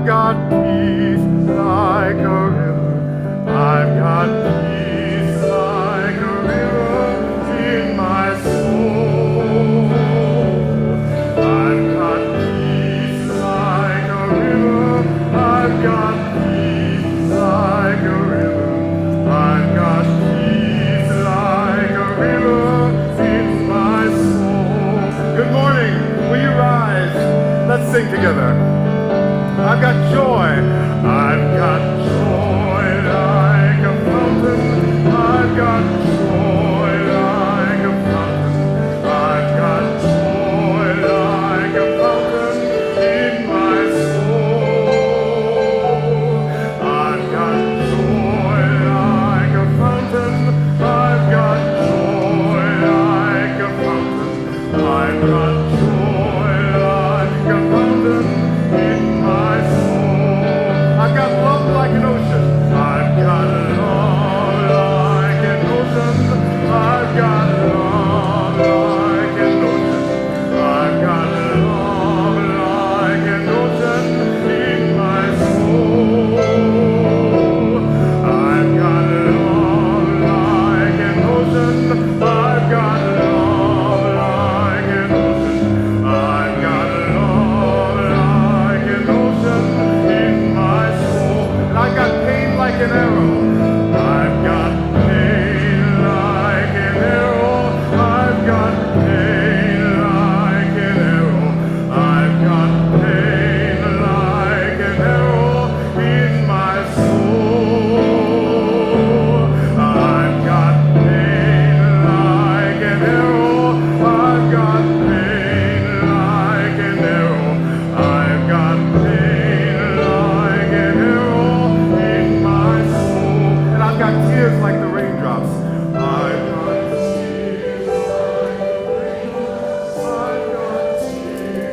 got peace like a river. I've got peace like a river in my soul. I've got peace like a river. I've got peace like a river. I've got peace like a river in my soul. Good morning. Will you rise? Let's sing together. I've got joy. I've got joy like a fountain. I've got joy like a fountain. I've got joy like a fountain in my soul. I've got joy like a fountain. I've got joy like a fountain. I've got joy like a fountain in my soul. I've got love like an ocean. I've got love like an ocean. I've got love like an ocean. I've got love like an ocean in my soul. I've got love like an ocean. I've got love like an ocean. I've got love like an ocean in my soul. And I've got pain like an arrow. I've got pain like an arrow. I've got pain like an arrow. I've got pain like an arrow in my soul. I've got pain like an arrow. I've got pain like an arrow. I've got pain like an arrow in my soul. And I've got tears like the raindrops. I've got tears like the raindrops. I've got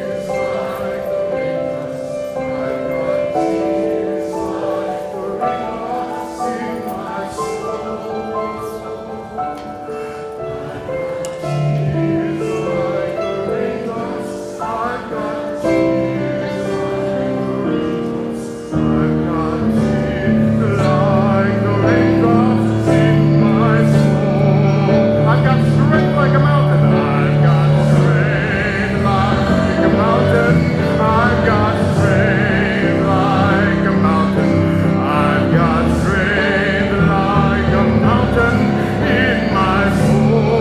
tears like the raindrops. I've got tears like the raindrops in my soul. Tears like the raindrops. I've got tears like the raindrops. I've got tears like the raindrops in my soul. I've got strength like a mountain. I've got strength like a mountain. I've got strength like a mountain. I've got strength like a mountain in my soul.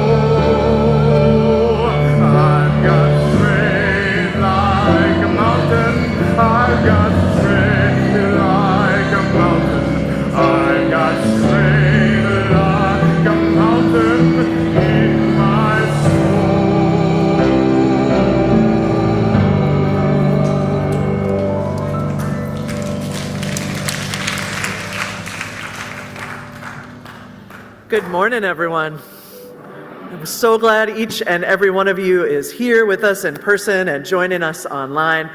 I've got strength like a mountain. I've got strength like a mountain. I've got strength like a mountain in my soul. Good morning, everyone. I'm so glad each and every one of you is here with us in person and joining us online.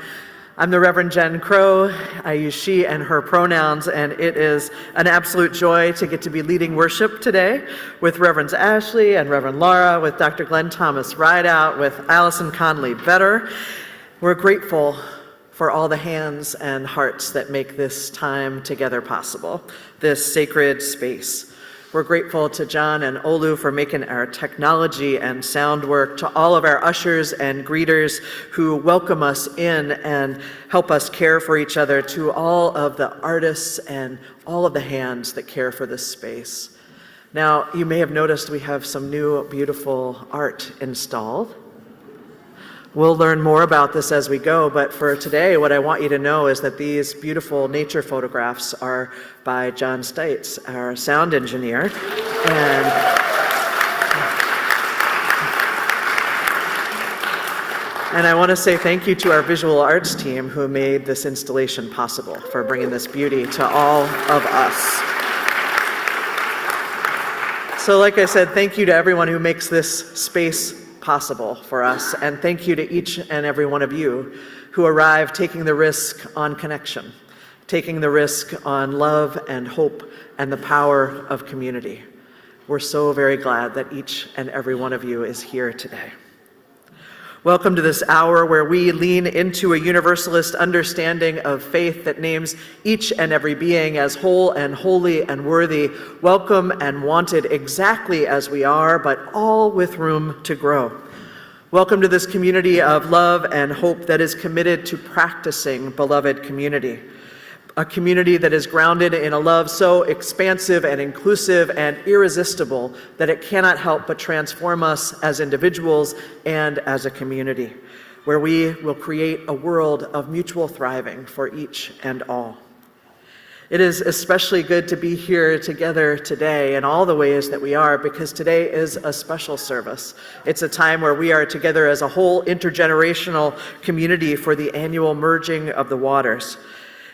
I'm the Reverend Jen Crow. I use she and her pronouns, and it is an absolute joy to get to be leading worship today with Reverends Ashley and Reverend Laura, with Dr. Glenn Thomas Rideout, with Allison Conley Vetter. We're grateful for all the hands and hearts that make this time together possible, this sacred space. We're grateful to John and Olu for making our technology and sound work, to all of our ushers and greeters who welcome us in and help us care for each other, to all of the artists and all of the hands that care for this space. Now, you may have noticed we have some new beautiful art installed. We'll learn more about this as we go, but for today, what I want you to know is that these beautiful nature photographs are by John Stites, our sound engineer. And I want to say thank you to our visual arts team who made this installation possible, for bringing this beauty to all of us. So like I said, thank you to everyone who makes this space possible for us, and thank you to each and every one of you who arrive taking the risk on connection, taking the risk on love and hope and the power of community. We're so very glad that each and every one of you is here today. Welcome to this hour where we lean into a universalist understanding of faith that names each and every being as whole and holy and worthy, welcome and wanted exactly as we are, but all with room to grow. Welcome to this community of love and hope that is committed to practicing beloved community. A community that is grounded in a love so expansive and inclusive and irresistible that it cannot help but transform us as individuals and as a community, where we will create a world of mutual thriving for each and all. It is especially good to be here together today in all the ways that we are, because today is a special service. It's a time where we are together as a whole intergenerational community for the annual merging of the waters.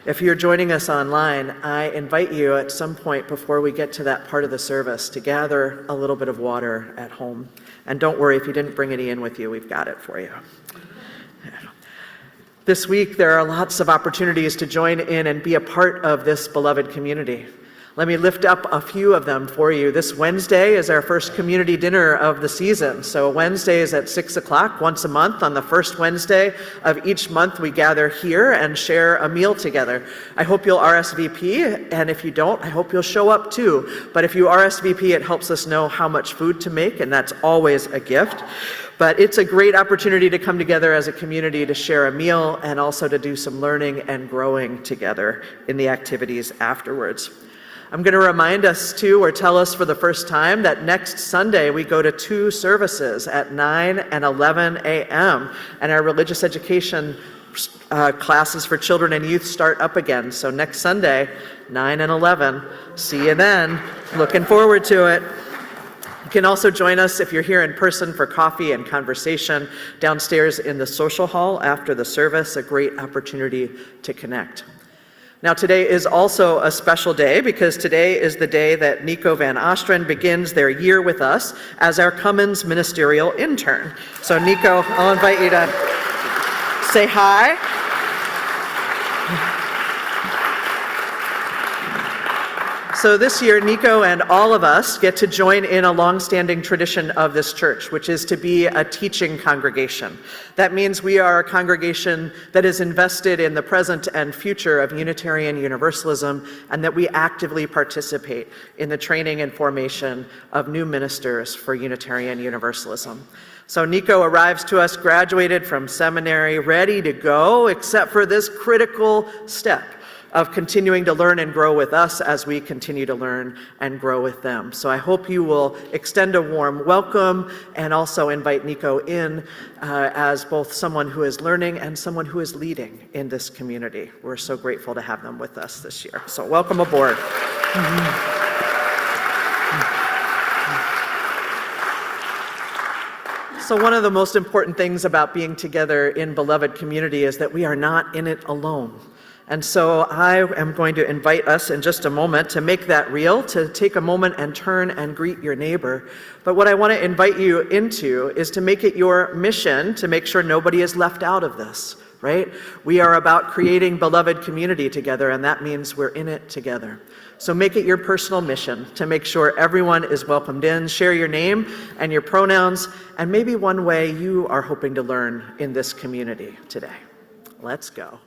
If you're joining us online, I invite you at some point before we get to that part of the service to gather a little bit of water at home. And don't worry, if you didn't bring any in with you, we've got it for you. This week, there are lots of opportunities to join in and be a part of this beloved community. Let me lift up a few of them for you. This Wednesday is our first community dinner of the season. So Wednesday is at 6 o'clock once a month. On the first Wednesday of each month, we gather here and share a meal together. I hope you'll RSVP, and if you don't, I hope you'll show up too. But if you RSVP, it helps us know how much food to make, and that's always a gift. But it's a great opportunity to come together as a community to share a meal and also to do some learning and growing together in the activities afterwards. I'm going to remind us too, or tell us for the first time, that next Sunday we go to 2 services at 9 and 11 a.m. and our religious education classes for children and youth start up again. So next Sunday, 9 and 11. See you then. Looking forward to it. You can also join us if you're here in person for coffee and conversation downstairs in the social hall after the service, a great opportunity to connect. Now today is also a special day because today is the day that Nico Van Ostren begins their year with us as our Cummins ministerial intern. So Nico, I'll invite you to say hi. So this year, Nico and all of us get to join in a long-standing tradition of this church, which is to be a teaching congregation. That means we are a congregation that is invested in the present and future of Unitarian Universalism, and that we actively participate in the training and formation of new ministers for Unitarian Universalism. So Nico arrives to us graduated from seminary, ready to go, except for this critical step of continuing to learn and grow with us as we continue to learn and grow with them. So I hope you will extend a warm welcome and also invite Nico in as both someone who is learning and someone who is leading in this community. We're so grateful to have them with us this year. So welcome aboard. So one of the most important things about being together in beloved community is that we are not in it alone. And so I am going to invite us in just a moment to make that real, to take a moment and turn and greet your neighbor. But what I want to invite you into is to make it your mission to make sure nobody is left out of this, right? We are about creating beloved community together, and that means we're in it together. So make it your personal mission to make sure everyone is welcomed in. Share your name and your pronouns, and maybe one way you are hoping to learn in this community today. Let's go.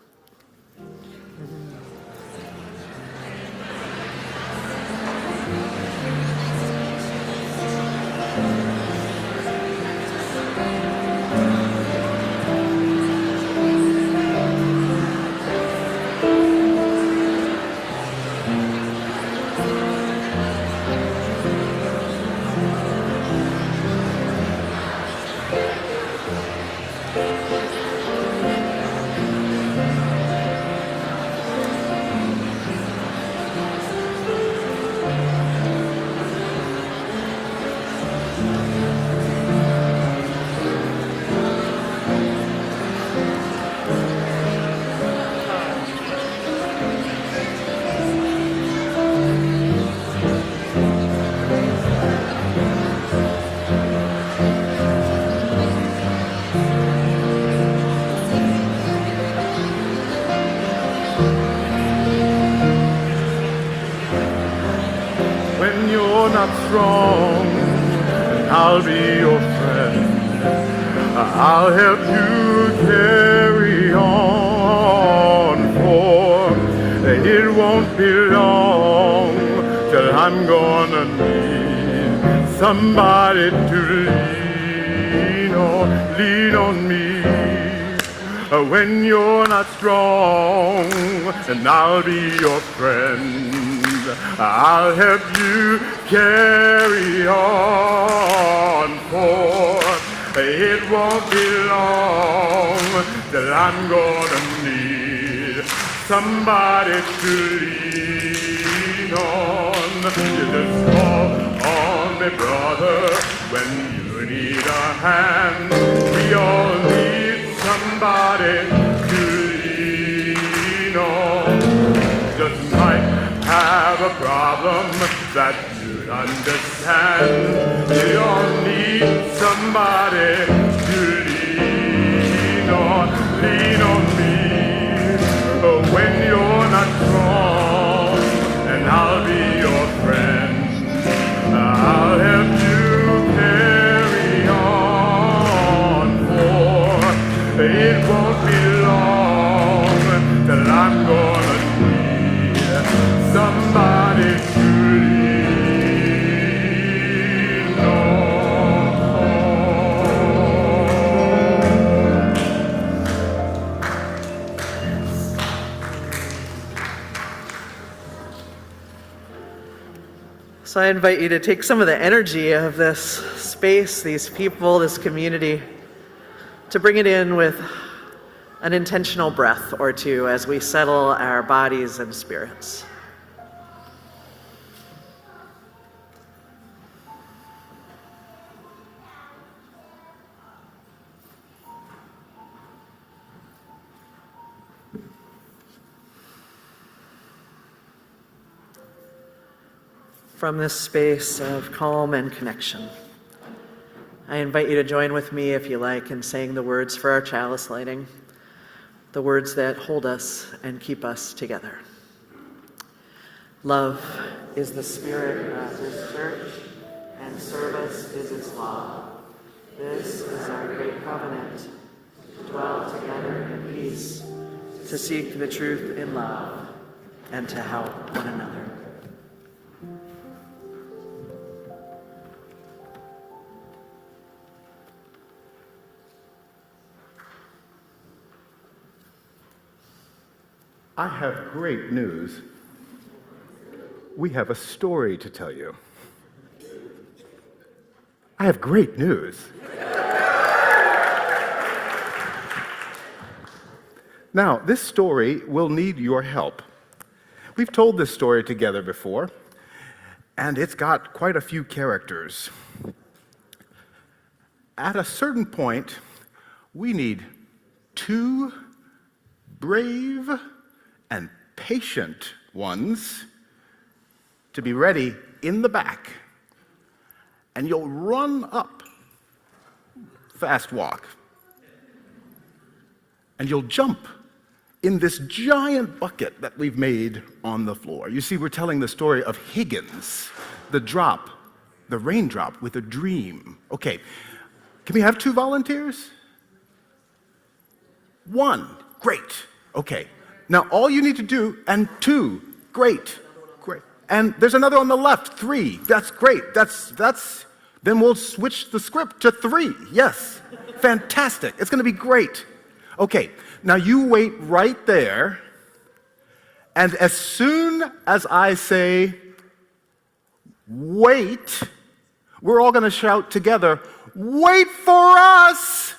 When you're not strong, I'll be your friend. I'll help you carry on, for it won't be long till I'm gonna need somebody to lean on me. When you're not strong, and I'll be your friend. I'll help you carry on, for it won't be long till I'm gonna need somebody to lean on. You just call on me, brother, when you need a hand. We all need somebody to lean on. Just might have a problem that you'd understand. You all need somebody to lean on me. When you're not strong, and I'll be your friend. I'll help you carry on, for it won't be long till I'm gonna need somebody to lean on. So I invite you to take some of the energy of this space, these people, this community, to bring it in with an intentional breath or two as we settle our bodies and spirits. From this space of calm and connection, I invite you to join with me, if you like, in saying the words for our chalice lighting, the words that hold us and keep us together. Love is the spirit of this church, and service is its law. This is our great covenant, to dwell together in peace, to seek the truth in love, and to help one another. I have great news. We have a story to tell you. I have great news. Now, this story will need your help. We've told this story together before, and it's got quite a few characters. At a certain point, we need two brave and patient ones to be ready in the back. And you'll run up, fast walk, and you'll jump in this giant bucket that we've made on the floor. You see, we're telling the story of Higgins, the raindrop with a dream. Okay, can we have two volunteers? One, great, okay. Now, all you need to do, and two, great. And there's another on the left, three, that's great. Then we'll switch the script to three, yes. Fantastic, it's gonna be great. Okay, now you wait right there, and as soon as I say, wait, we're all gonna shout together, wait for us!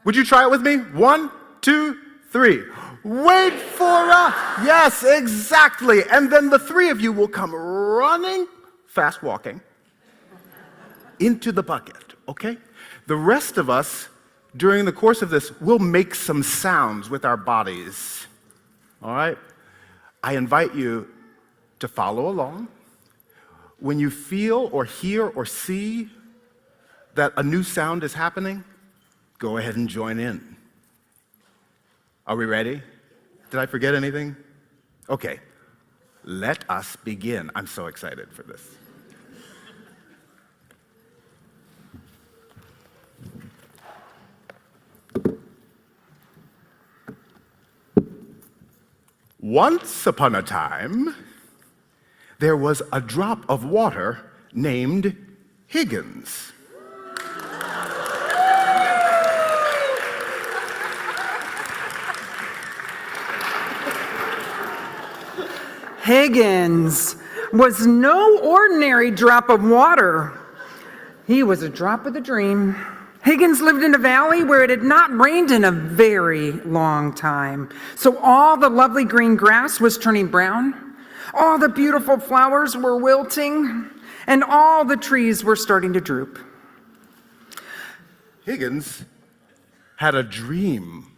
Would you try it with me? 1, 2, 3. Wait for us. Yes, exactly. And then the three of you will come running, fast walking, into the bucket, okay? The rest of us, during the course of this, will make some sounds with our bodies, all right? I invite you to follow along. When you feel or hear or see that a new sound is happening, go ahead and join in. Are we ready? Did I forget anything? Okay, let us begin. I'm so excited for this. Once upon a time, there was a drop of water named Higgins. Higgins was no ordinary drop of water. He was a drop of the dream. Higgins lived in a valley where it had not rained in a very long time. So all the lovely green grass was turning brown, all the beautiful flowers were wilting, and all the trees were starting to droop. Higgins had a dream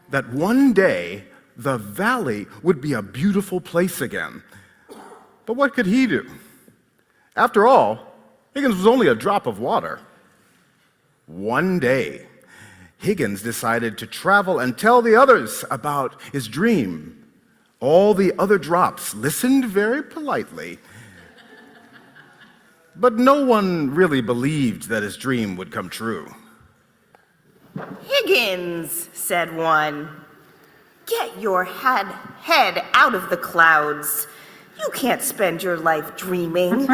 that one day the valley would be a beautiful place again. But what could he do? After all, Higgins was only a drop of water. One day, Higgins decided to travel and tell the others about his dream. All the other drops listened very politely, but no one really believed that his dream would come true. Higgins, said one, get your head out of the clouds. You can't spend your life dreaming.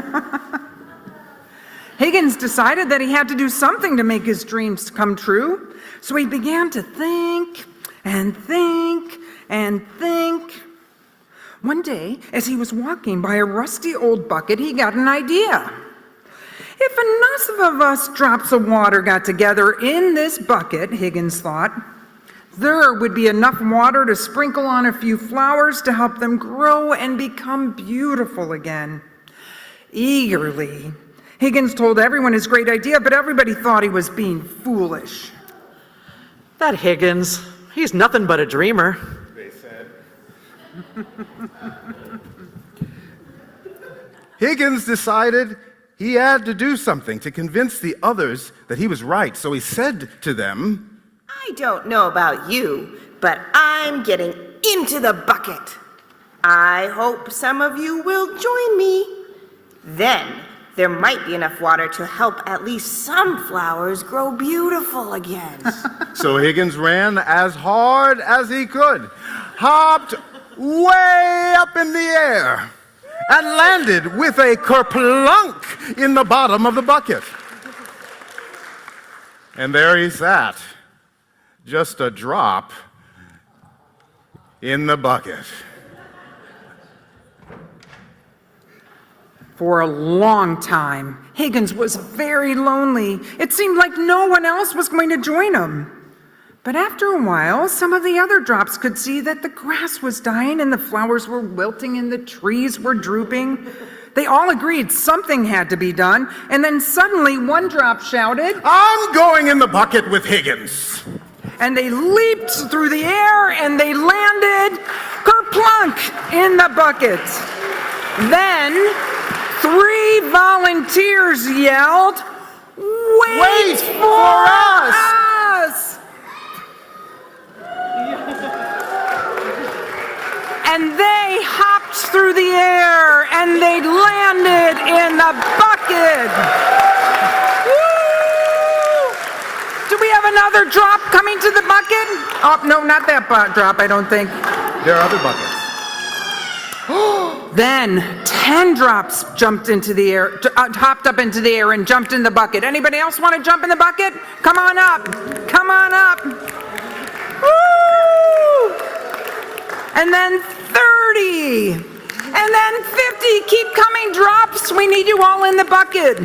Higgins decided that he had to do something to make his dreams come true. So he began to think and think and think. One day, as he was walking by a rusty old bucket, he got an idea. If enough of us drops of water got together in this bucket, Higgins thought, there would be enough water to sprinkle on a few flowers to help them grow and become beautiful again. Eagerly, Higgins told everyone his great idea, but everybody thought he was being foolish. That Higgins, he's nothing but a dreamer. They said. Higgins decided he had to do something to convince the others that he was right, so he said to them, I don't know about you, but I'm getting into the bucket. I hope some of you will join me. Then there might be enough water to help at least some flowers grow beautiful again. So Higgins ran as hard as he could, hopped way up in the air, and landed with a kerplunk in the bottom of the bucket. And there he sat, just a drop in the bucket. For a long time, Higgins was very lonely. It seemed like no one else was going to join him. But after a while, some of the other drops could see that the grass was dying and the flowers were wilting and the trees were drooping. They all agreed something had to be done, and then suddenly one drop shouted, I'm going in the bucket with Higgins. and they leaped through the air and they landed kerplunk in the bucket. Then 3 volunteers yelled, Wait for us! And they hopped through the air and they landed in the bucket. Woo! Do we have another drop coming to the bucket? Oh, no, not that drop, I don't think. There are other buckets. Then 10 drops jumped into the air, hopped up into the air and jumped in the bucket. Anybody else want to jump in the bucket? Come on up. Come on up. Woo! And then 30. And then 50. Keep coming, drops. We need you all in the bucket.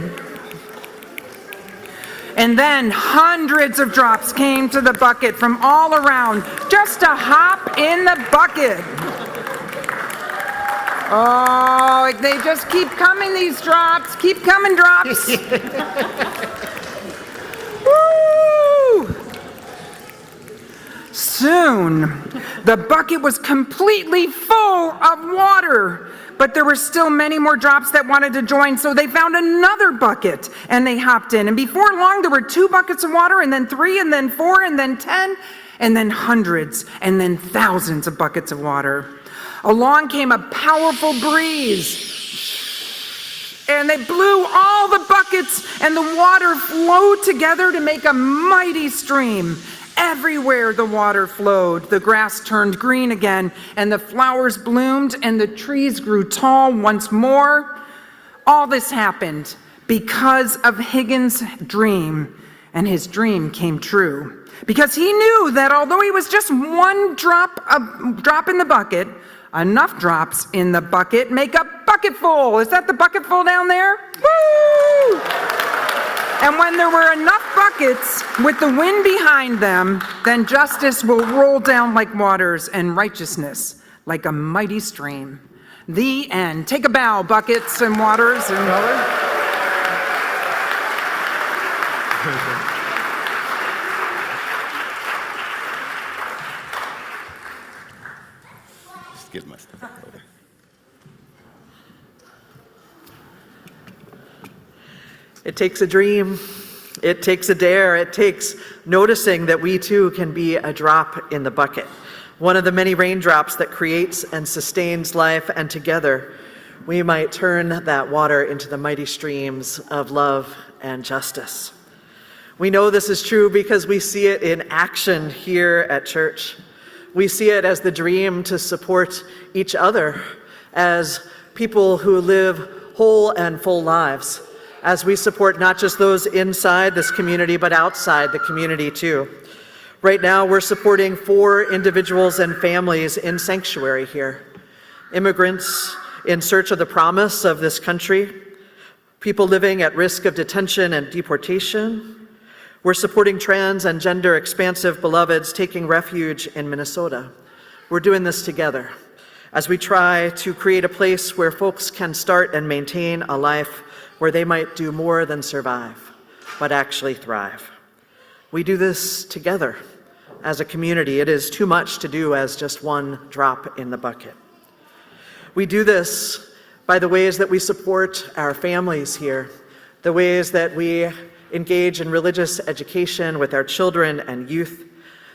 And then hundreds of drops came to the bucket from all around just to hop in the bucket. Oh, they just keep coming, these drops. Keep coming, drops. Woo! Soon, the bucket was completely full of water. But there were still many more drops that wanted to join, so they found another bucket, and they hopped in. And before long, there were 2 buckets of water, and then 3, and then 4, and then 10, and then hundreds, and then thousands of buckets of water. Along came a powerful breeze, and they blew all the buckets, and the water flowed together to make a mighty stream. Everywhere the water flowed, the grass turned green again, and the flowers bloomed, and the trees grew tall once more. All this happened because of Higgins' dream, and his dream came true. Because he knew that although he was just one drop in the bucket, enough drops in the bucket make a bucket full. Is that the bucket full down there? Woo! And when there were enough buckets with the wind behind them, then justice will roll down like waters and righteousness like a mighty stream. The end. Take a bow, buckets and waters. And Just get my stuff over. It takes a dream. It takes a dare. It takes noticing that we too can be a drop in the bucket. One of the many raindrops that creates and sustains life, and together we might turn that water into the mighty streams of love and justice. We know this is true because we see it in action here at church. We see it as the dream to support each other as people who live whole and full lives, as we support not just those inside this community, but outside the community too. Right now, we're supporting 4 individuals and families in sanctuary here. Immigrants in search of the promise of this country, people living at risk of detention and deportation. We're supporting trans and gender expansive beloveds taking refuge in Minnesota. We're doing this together as we try to create a place where folks can start and maintain a life where they might do more than survive, but actually thrive. We do this together as a community. It is too much to do as just one drop in the bucket. We do this by the ways that we support our families here, the ways that we engage in religious education with our children and youth.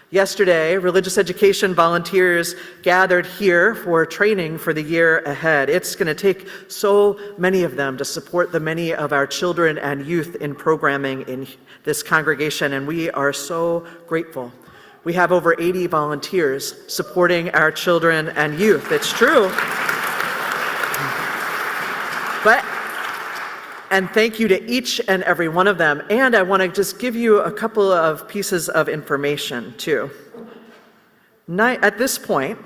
Yesterday, religious education volunteers gathered here for training for the year ahead. It's going to take so many of them to support the many of our children and youth in programming in this congregation, and we are so grateful. We have over 80 volunteers supporting our children and youth. It's true. And thank you to each and every one of them. And I want to just give you a couple of pieces of information too. At this point,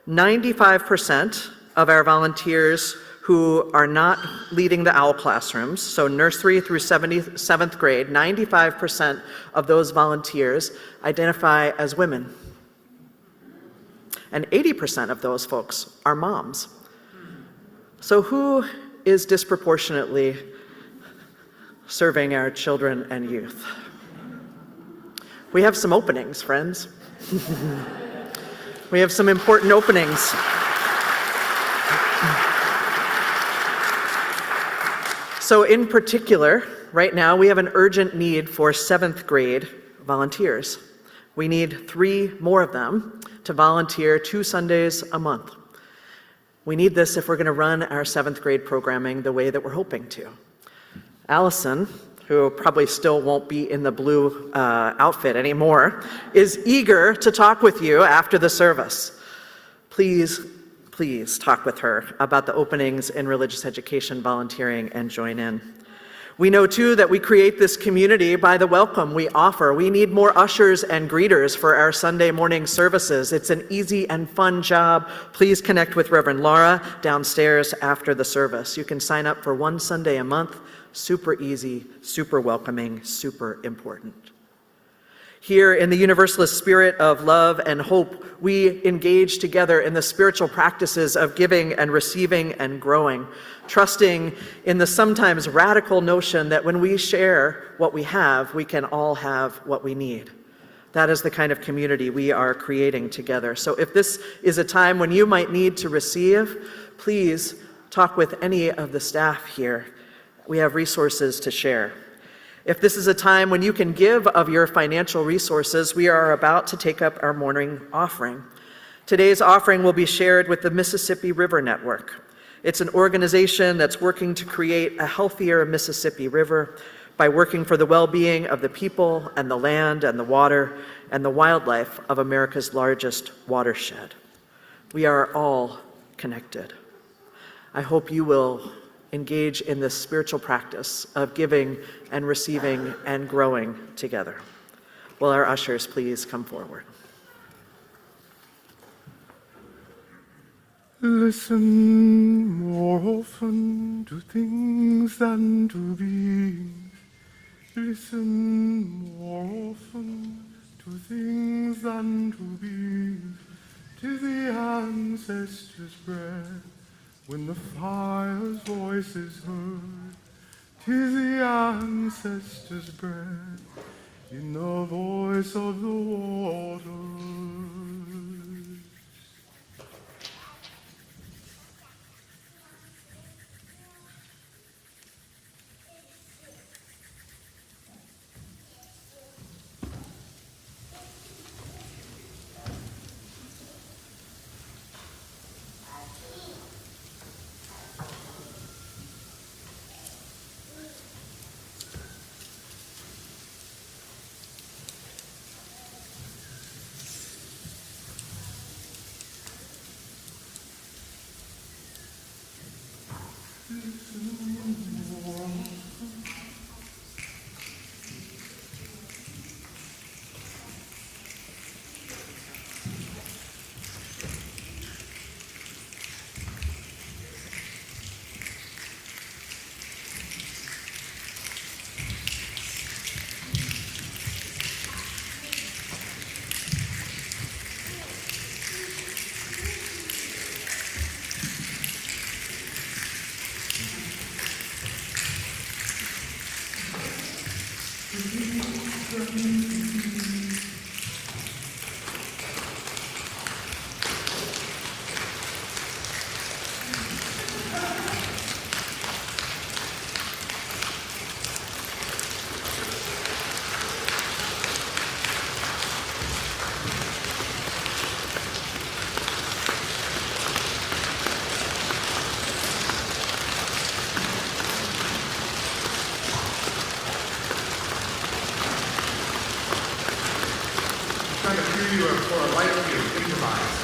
95% of our volunteers who are not leading the OWL classrooms, so nursery through 7th grade, 95% of those volunteers identify as women. And 80% of those folks are moms. So who is disproportionately serving our children and youth? We have some openings, friends. We have some important openings. So in particular, right now we have an urgent need for 7th grade volunteers. We need 3 more of them to volunteer 2 Sundays a month. We need this if we're going to run our 7th grade programming the way that we're hoping to. Allison, who probably still won't be in the blue outfit anymore, is eager to talk with you after the service. Please talk with her about the openings in religious education volunteering and join in. We know too that we create this community by the welcome we offer. We need more ushers and greeters for our Sunday morning services. It's an easy and fun job. Please connect with Reverend Laura downstairs after the service. You can sign up for 1 Sunday a month. Super easy, super welcoming, super important. Here in the Universalist spirit of love and hope, we engage together in the spiritual practices of giving and receiving and growing, trusting in the sometimes radical notion that when we share what we have, we can all have what we need. That is the kind of community we are creating together. So if this is a time when you might need to receive, please talk with any of the staff here. We have resources to share. If this is a time when you can give of your financial resources, we are about to take up our morning offering. Today's offering will be shared with the Mississippi River Network. It's an organization that's working to create a healthier Mississippi River, by working for the well-being of the people and the land and the water and the wildlife of America's largest watershed. We are all connected. I hope you will engage in this spiritual practice of giving and receiving and growing together. Will our ushers please come forward? Listen more often to things than to beings. Listen more often to things than to beings. 'Tis the ancestors' breath when the fire's voice is heard. 'Tis the ancestors' breath in the voice of the waters. Trying to cue you for a light cue, improvise.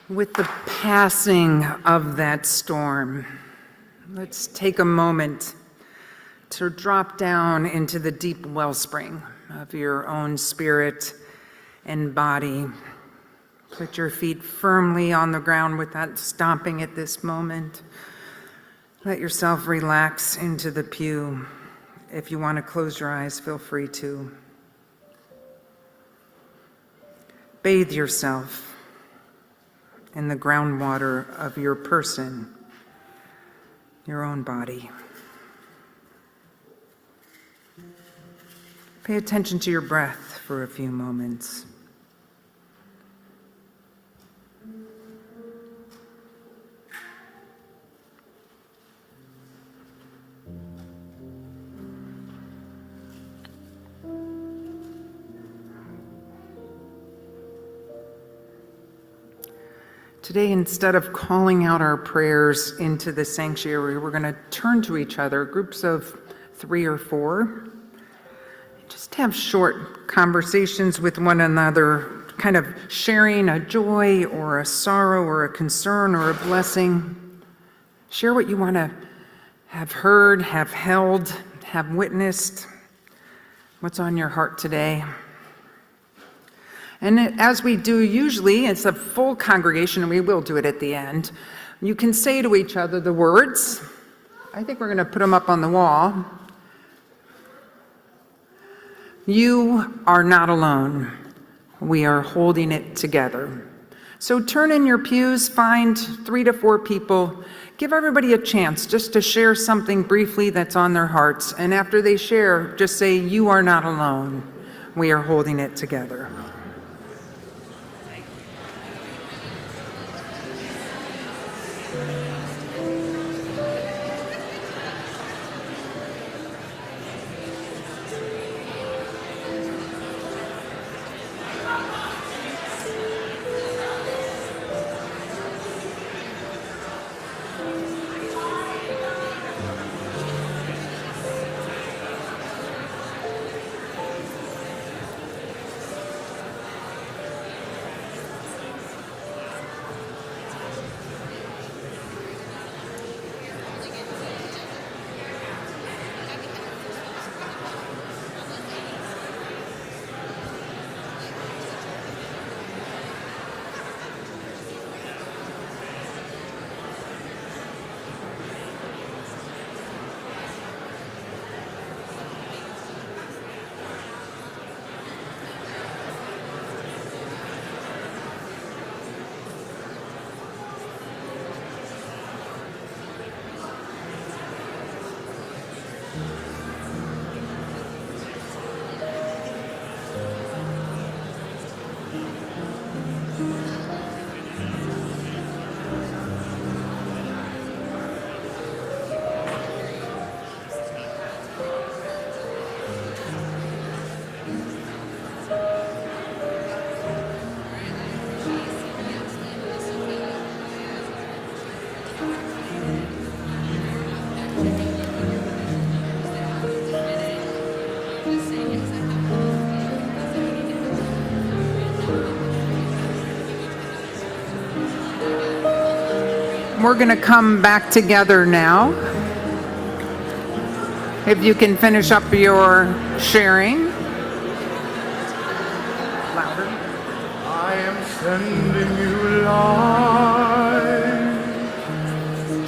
With the passing of that storm, let's take a moment to drop down into the deep wellspring of your own spirit and body. Put your feet firmly on the ground without stomping at this moment. Let yourself relax into the pew. If you want to close your eyes, feel free to. bathe yourself in the groundwater of your person, your own body. Pay attention to your breath for a few moments. Today, instead of calling out our prayers into the sanctuary, we're going to turn to each other, groups of 3 or 4. Just have short conversations with one another, kind of sharing a joy or a sorrow or a concern or a blessing. Share what you want to have heard, have held, have witnessed, what's on your heart today. And as we do usually, it's a full congregation, and we will do it at the end. You can say to each other the words. I think we're going to put them up on the wall. You are not alone. We are holding it together. So turn in your pews, find 3 to 4 people. Give everybody a chance just to share something briefly that's on their hearts. And after they share, just say, you are not alone. We are holding it together. We're going to come back together now. If you can finish up your sharing. Louder. I am sending you light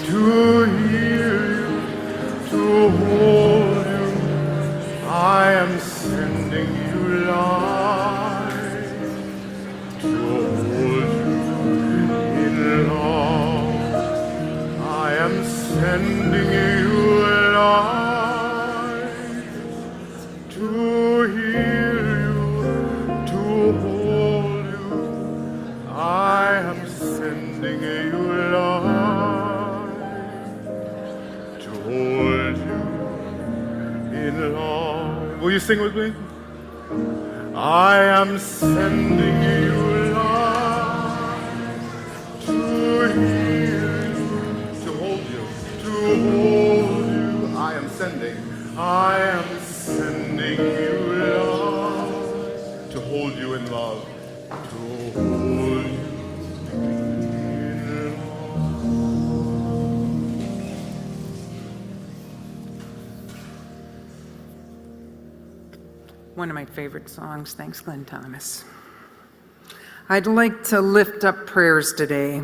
to heal you, to hold you. I am sending you light to hold you in love. I am sending you light to heal you, to hold you. I am sending you light to hold you in love. Will you sing with me? I am sending you light to heal you, to hold you, to hold you. I am sending you love to hold you in love, to hold you in love. One of my favorite songs. Thanks, Glenn Thomas. I'd like to lift up prayers today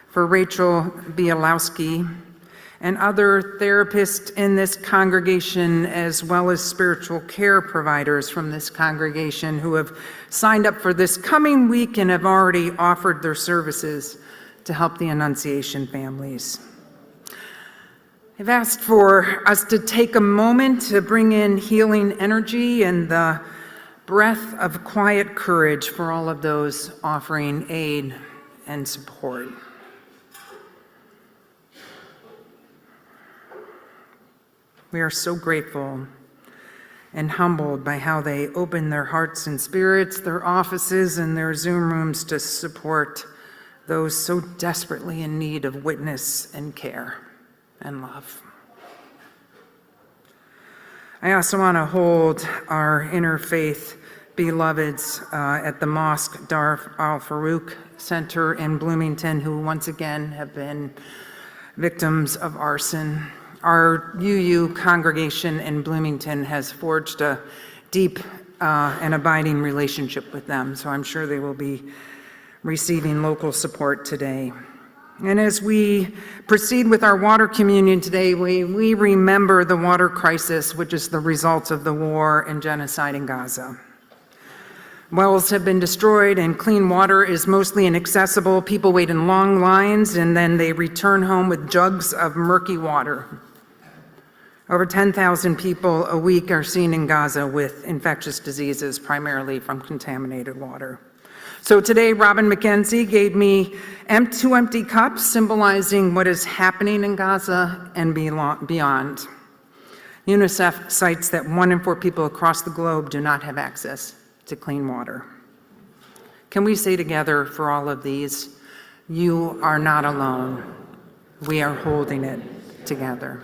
for Rachel Bielowski and other therapists in this congregation, as well as spiritual care providers from this congregation who have signed up for this coming week and have already offered their services to help the Annunciation families. I've asked for us to take a moment to bring in healing energy and the breath of quiet courage for all of those offering aid and support. We are so grateful and humbled by how they open their hearts and spirits, their offices, and their Zoom rooms to support those so desperately in need of witness and care and love. I also want to hold our interfaith beloveds at the Mosque Dar al-Farouk Center in Bloomington, who once again have been victims of arson. Our UU congregation in Bloomington has forged a deep and abiding relationship with them, so I'm sure they will be receiving local support today. And as we proceed with our water communion today, we remember the water crisis, which is the result of the war and genocide in Gaza. Wells have been destroyed and clean water is mostly inaccessible. People wait in long lines and then they return home with jugs of murky water. Over 10,000 people a week are seen in Gaza with infectious diseases, primarily from contaminated water. So today, Robin McKenzie gave me two empty cups symbolizing what is happening in Gaza and beyond. UNICEF cites that 1 in 4 people across the globe do not have access to clean water. Can we say together for all of these, you are not alone. We are holding it together.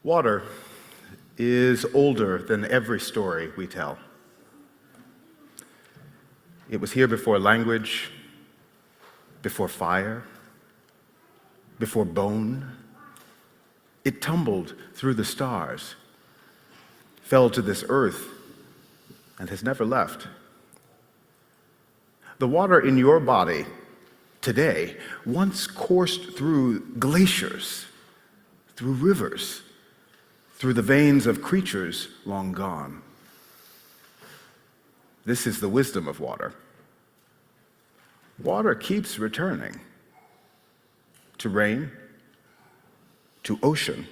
Water is older than every story we tell. It was here before language, before fire, before bone. It tumbled through the stars, fell to this earth, and has never left. The water in your body today once coursed through glaciers, through rivers, through the veins of creatures long gone. This is the wisdom of water. Water keeps returning. to rain, to ocean,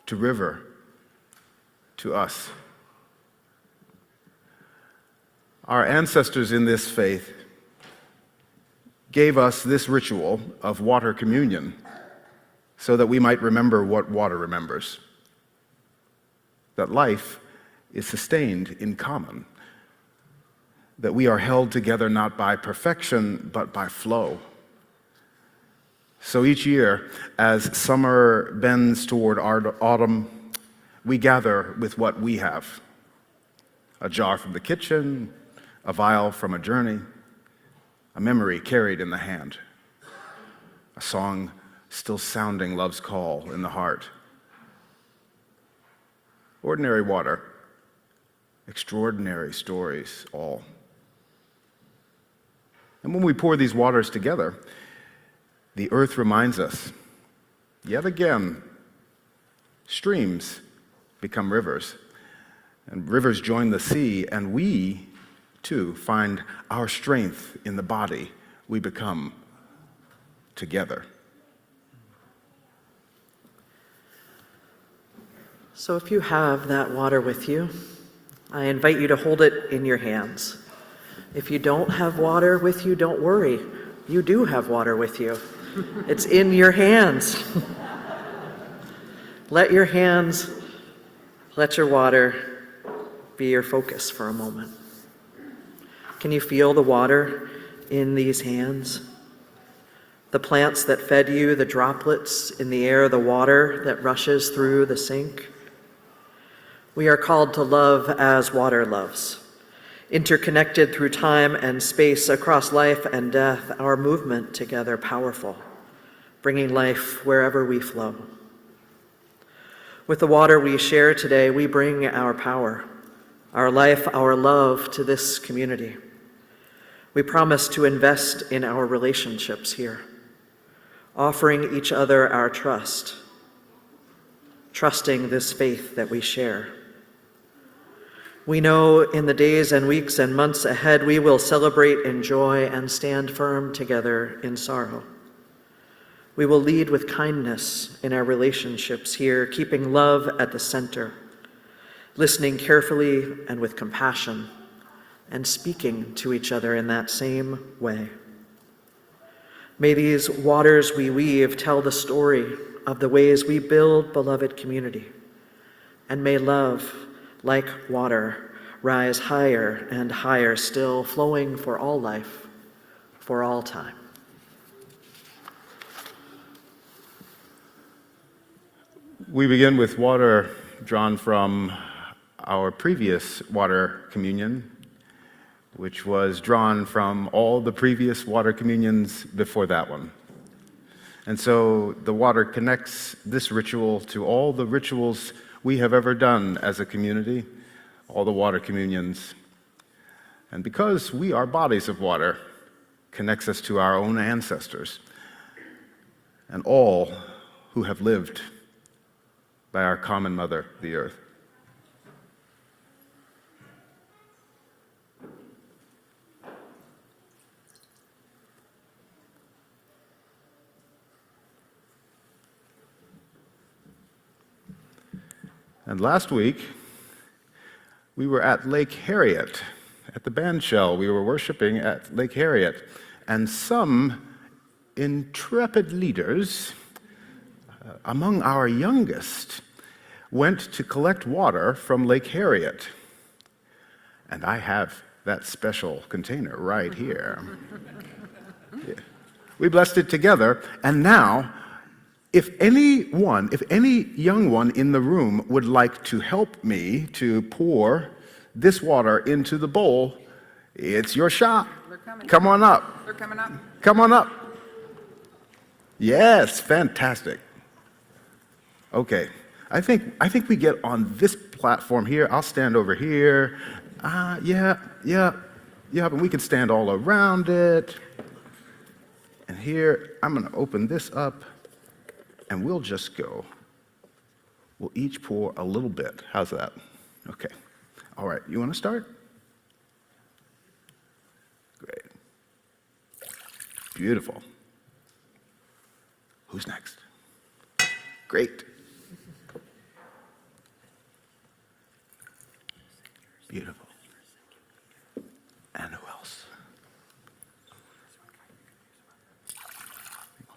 to river, to us. Our ancestors in this faith gave us this ritual of water communion so that we might remember what water remembers, that life is sustained in common, that we are held together not by perfection, but by flow. So each year, as summer bends toward autumn, we gather with what we have: a jar from the kitchen, a vial from a journey, a memory carried in the hand, a song still sounding love's call in the heart. Ordinary water, extraordinary stories, all. And when we pour these waters together, the earth reminds us, yet again, streams become rivers, and rivers join the sea, and we, too, find our strength in the body we become together. So if you have that water with you, I invite you to hold it in your hands. If you don't have water with you, don't worry. You do have water with you. It's in your hands. Let your hands, let your water be your focus for a moment. Can you feel the water in these hands? The plants that fed you, the droplets in the air, the water that rushes through the sink? We are called to love as water loves. Interconnected through time and space, across life and death, our movement together powerful, bringing life wherever we flow. With the water we share today, we bring our power, our life, our love to this community. We promise to invest in our relationships here, offering each other our trust, trusting this faith that we share. We know in the days and weeks and months ahead, we will celebrate in joy and stand firm together in sorrow. We will lead with kindness in our relationships here, keeping love at the center, listening carefully and with compassion, and speaking to each other in that same way. May these waters we weave tell the story of the ways we build beloved community, and may love, like water, rise higher and higher still, flowing for all life, for all time. We begin with water drawn from our previous water communion, which was drawn from all the previous water communions before that one. And so the water connects this ritual to all the rituals we have ever done as a community, all the water communions. And because we are bodies of water, connects us to our own ancestors and all who have lived by our common mother, the earth. And last week, we were at Lake Harriet, at the band shell. We were worshiping at Lake Harriet. And some intrepid leaders, among our youngest, went to collect water from Lake Harriet. And I have that special container right here. Yeah. We blessed it together, and now, if any young one in the room would like to help me to pour this water into the bowl, it's your shot. They're coming. Come on up. They're coming up. Come on up. Yes, fantastic. Okay, I think we get on this platform here. I'll stand over here. Yeah, and we can stand all around it. And here, I'm gonna open this up. And we'll just go. We'll each pour a little bit. How's that? Okay. All right. You want to start? Great. Beautiful. Who's next? Great. Beautiful. And who else?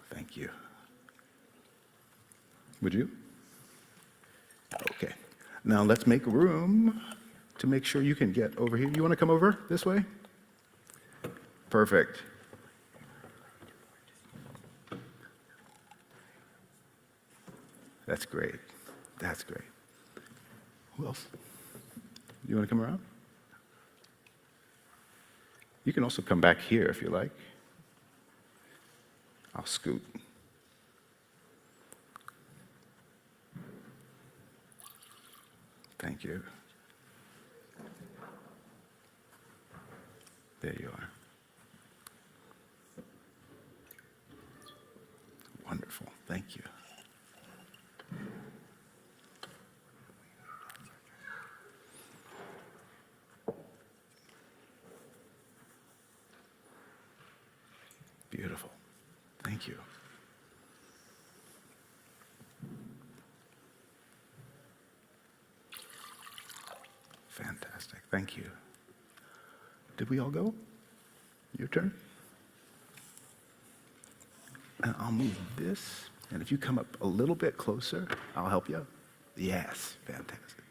Thank you. Would you? Okay. Now let's make room to make sure you can get over here. You want to come over this way? Perfect. That's great. That's great. Who else? You want to come around? You can also come back here if you like. I'll scoot. Thank you. There you are. Wonderful. Thank you. Beautiful. Thank you. Fantastic. Thank you. Did we all go? Your turn? And I'll move this. And if you come up a little bit closer, I'll help you. Yes. Fantastic.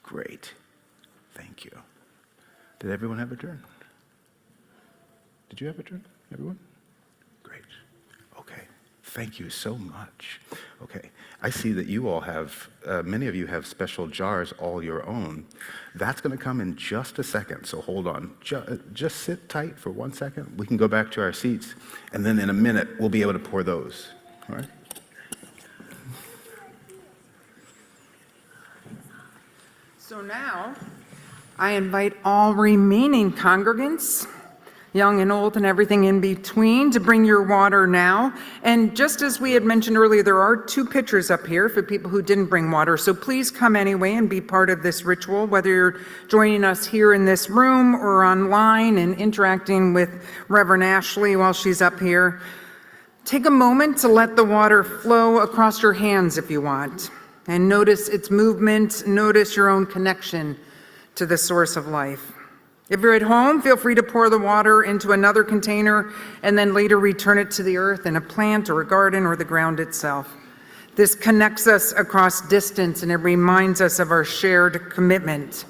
Great. Thank you. Did everyone have a turn? Did you have a turn? Everyone? Great. Okay. Thank you so much. Okay. I see that you all have, many of you have special jars all your own. That's going to come in just a second, so hold on. Just sit tight for 1 second. We can go back to our seats, and then in a minute, we'll be able to pour those. All right? So now, I invite all remaining congregants, young and old and everything in between, to bring your water now. And just as we had mentioned earlier, there are 2 pitchers up here for people who didn't bring water. So please come anyway and be part of this ritual, whether you're joining us here in this room or online and interacting with Reverend Ashley while she's up here. Take a moment to let the water flow across your hands if you want. And notice its movement, notice your own connection to the source of life. If you're at home, feel free to pour the water into another container and then later return it to the earth in a plant or a garden or the ground itself. This connects us across distance and it reminds us of our shared commitment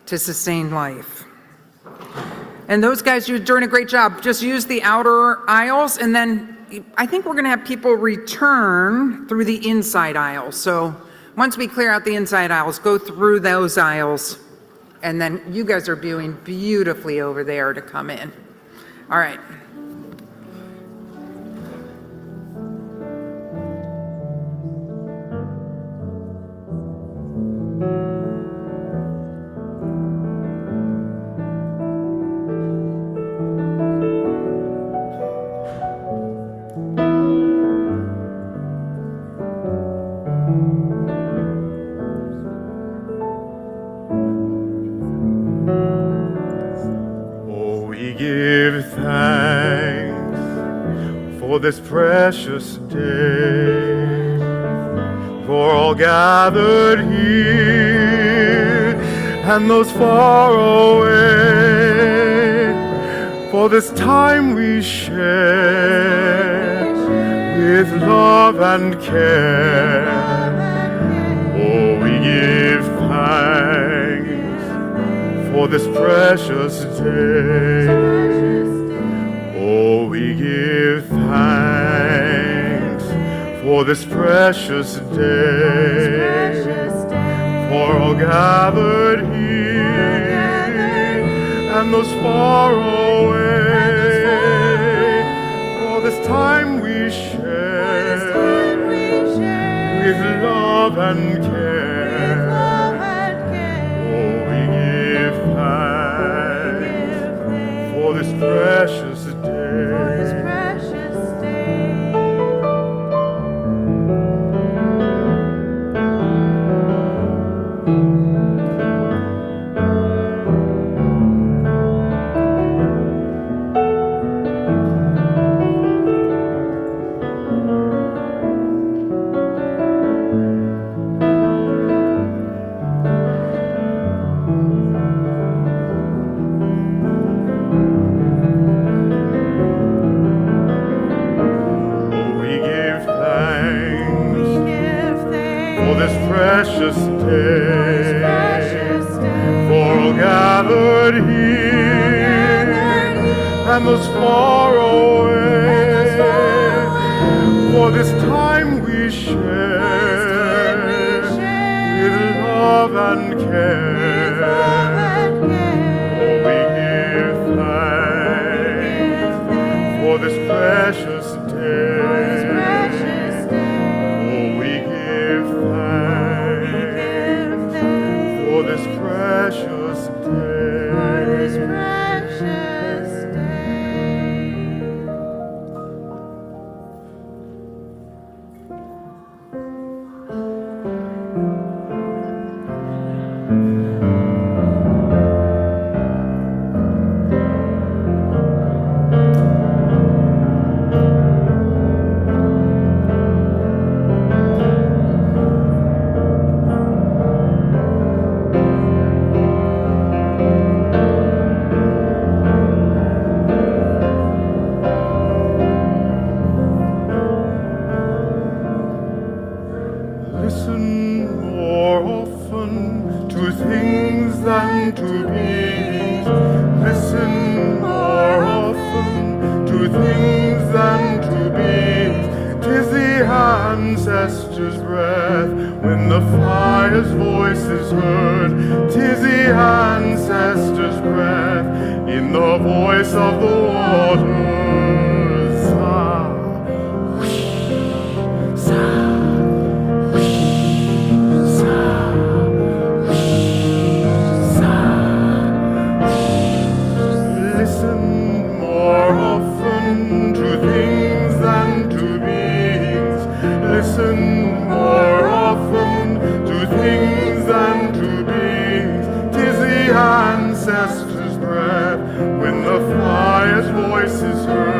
to sustain life. And those guys, you're doing a great job. Just use the outer aisles, and then I think we're going to have people return through the inside aisles. So once we clear out the inside aisles, go through those aisles. And then you guys are viewing beautifully over there to come in. All right. This precious day, for all gathered here and those far away, for this time we share with love and care. Oh, we give thanks for this precious day. Oh, we give thanks for this precious day, for all gathered here and those far away, for this time we share with love and care. Oh, we give thanks for this precious day. precious day, for all gathered here and those far away, for this time we share with love and care. Oh, we give thanks for this precious day. Oh, we give thanks for this precious day. Listen more often to things than to beings. Listen more often to things than to beings. 'Tis the ancestors' breath when the fire's voice is heard. 'Tis the ancestors' breath in the voice of the waters. Ah, whoosh, sigh. Listen more often to things than to beings. Listen more often to things than to beings. 'Tis the ancestors' breath when the fire's voice is heard.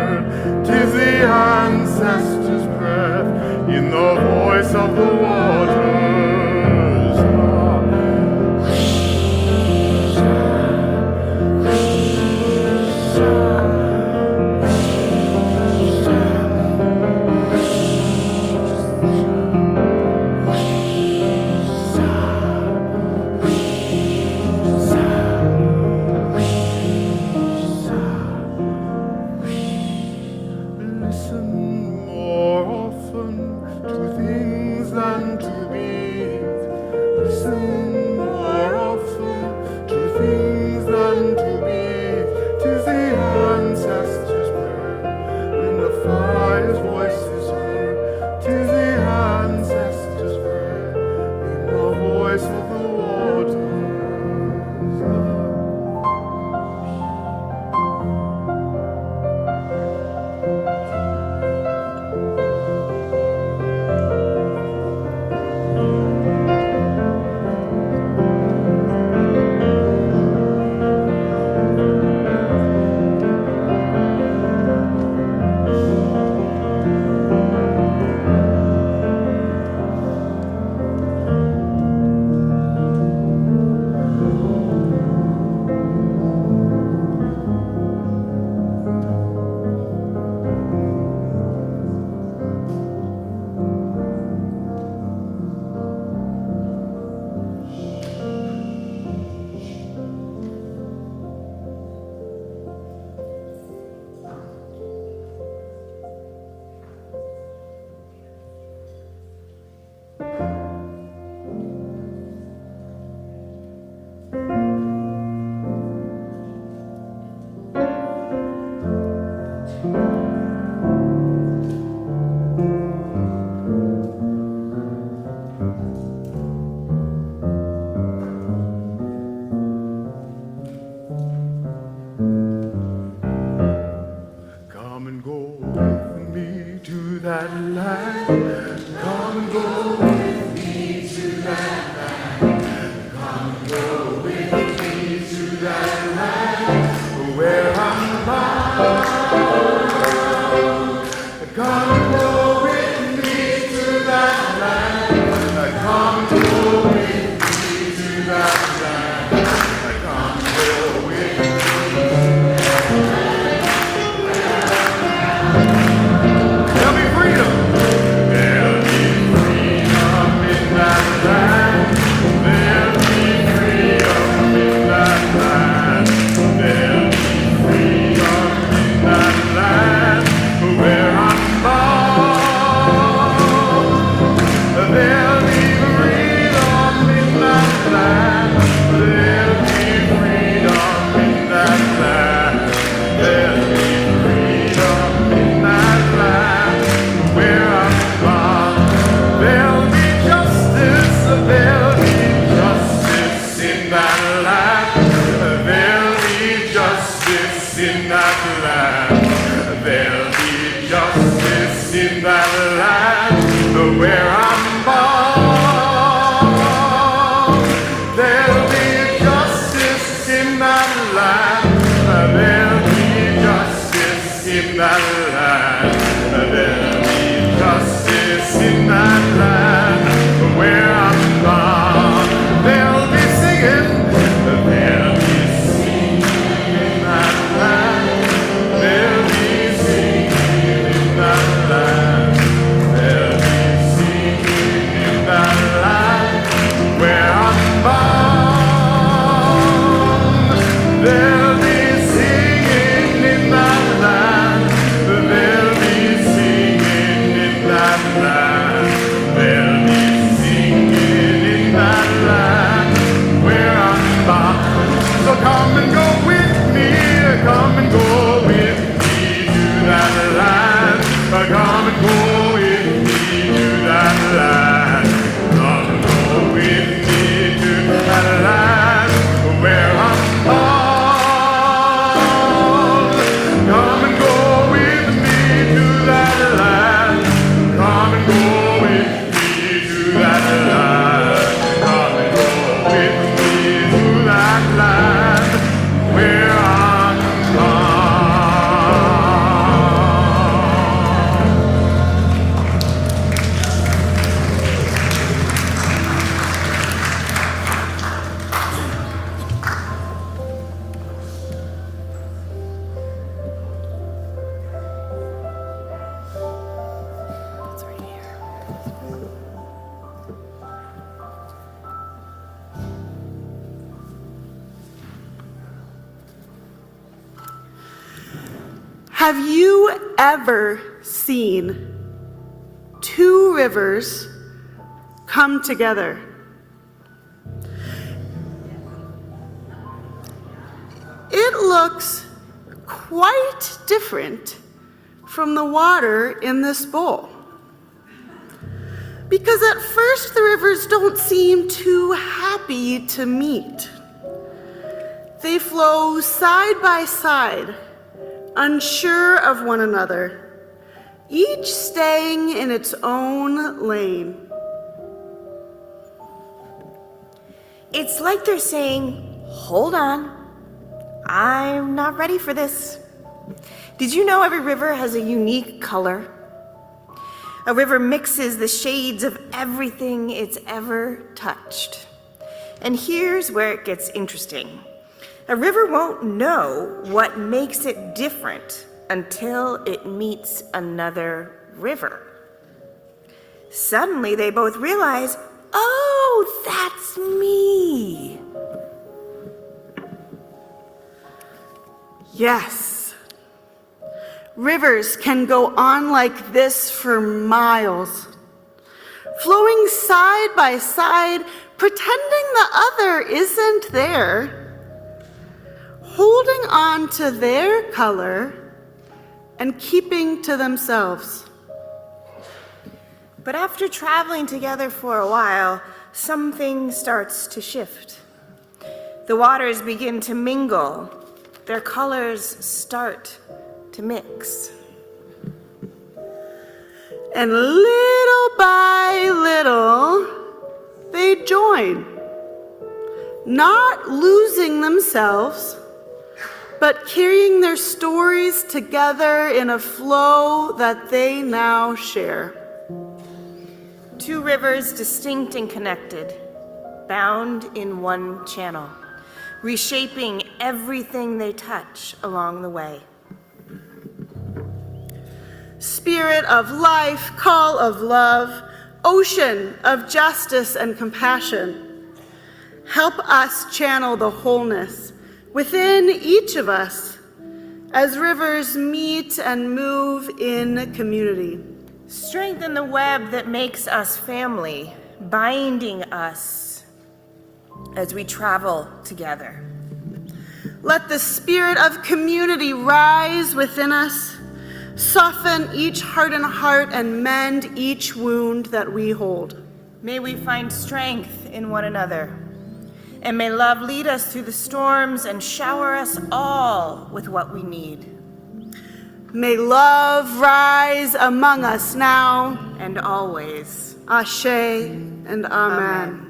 Have you ever seen two rivers come together? It looks quite different from the water in this bowl. Because at first the rivers don't seem too happy to meet. They flow side by side, unsure of one another, each staying in its own lane. It's like they're saying, hold on, I'm not ready for this. Did you know every river has a unique color? A river mixes the shades of everything it's ever touched. And here's where it gets interesting. A river won't know what makes it different until it meets another river. Suddenly they both realize, oh, that's me. Yes. Rivers can go on like this for miles, flowing side by side, pretending the other isn't there, holding on to their color and keeping to themselves. But after traveling together for a while, something starts to shift. The waters begin to mingle. Their colors start to mix. And little by little, they join, not losing themselves, but carrying their stories together in a flow that they now share. Two rivers distinct and connected, bound in one channel, reshaping everything they touch along the way. Spirit of life, call of love, ocean of justice and compassion, help us channel the wholeness within each of us as rivers meet and move in community. Strengthen the web that makes us family, binding us as we travel together. Let the spirit of community rise within us, soften each hardened heart and mend each wound that we hold. May we find strength in one another, and may love lead us through the storms and shower us all with what we need. May love rise among us now And always. Ashe and Amen.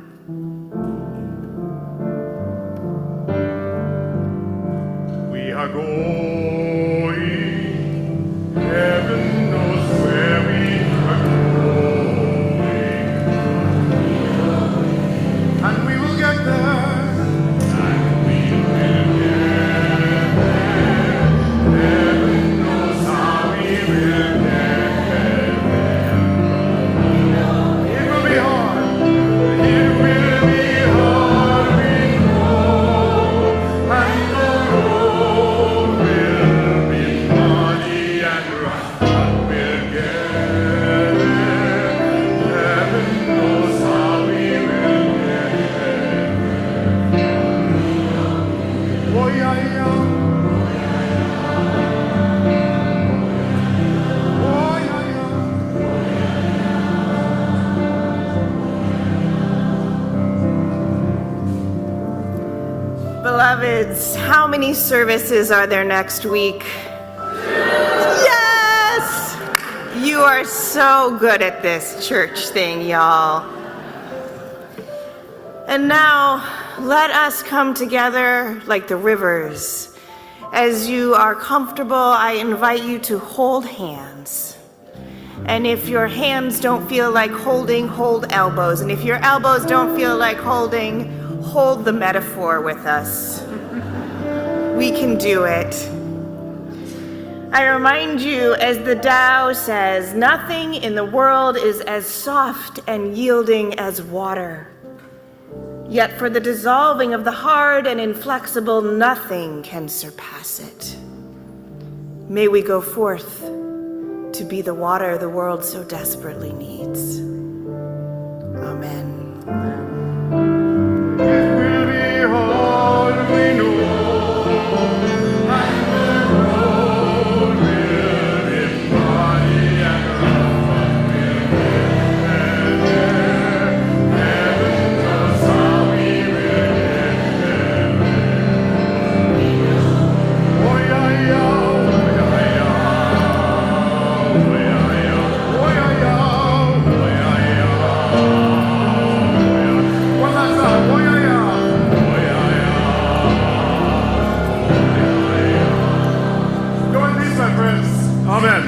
We are going, heaven knows where we are going, and we will get there, and we will get there. Heaven knows how we will get there. It will be hard, it will be hard, we know, and the road will be muddy and rough, but we'll get there. Heaven knows how we will get there. Oh yeah, yeah. Oh yeah, yeah. Beloveds, how many services are there next week? Yes! You are so good at this church thing, y'all. And now, let us come together like the rivers. As you are comfortable, I invite you to hold hands. And if your hands don't feel like holding, hold elbows. And if your elbows don't feel like holding, hold the metaphor with us. We can do it. I remind you, as the Tao says, nothing in the world is as soft and yielding as water. Yet for the dissolving of the hard and inflexible, nothing can surpass it. May we go forth to be the water the world so desperately needs. Amen. It will be hard, we know, and the road will be muddy and rough, but we'll get there. Heaven knows how we will get there. Oh, yeah, yeah, oh, yeah, yeah. Oh, yeah, yeah. Oh, yeah, yeah. Oh, yeah, yeah. One last time. Oh, yeah, yeah. Oh, yeah, yeah. Go in peace, my friends. Amen.